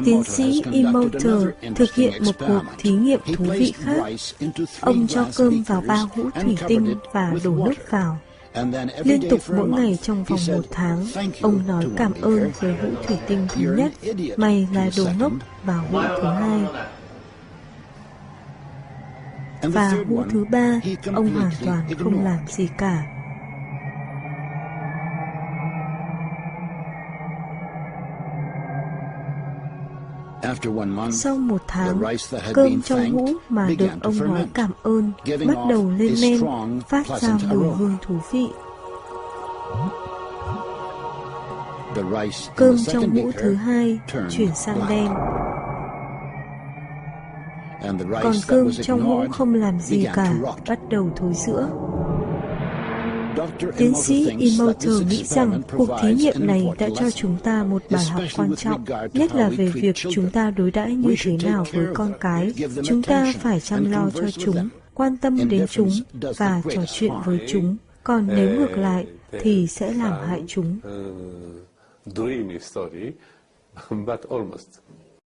Tiến sĩ Emoto thực hiện một cuộc thí nghiệm thú vị khác. Ông cho cơm vào 3 hũ thủy tinh và đổ nước vào. Liên tục mỗi ngày trong vòng 1 tháng, ông nói cảm ơn với hũ thủy tinh thứ nhất, mày là đồ ngốc, và hũ thứ hai. Và hũ thứ 3, ông hoàn toàn không làm gì cả. Sau 1 tháng, cơm trong hũ mà được ông nói cảm ơn bắt đầu lên men, phát ra mùi hương thú vị. Cơm trong hũ thứ 2 chuyển sang đen. Còn cơm trong hũ không làm gì cả bắt đầu thối rữa. Tiến sĩ Emoto nghĩ rằng cuộc thí nghiệm này đã cho chúng ta một bài học quan trọng, nhất là về việc chúng ta đối đãi như thế nào với con cái. Chúng ta phải chăm lo cho chúng, quan tâm đến chúng và trò chuyện với chúng. Còn nếu ngược lại thì sẽ làm hại chúng. Dreamy story, but almost.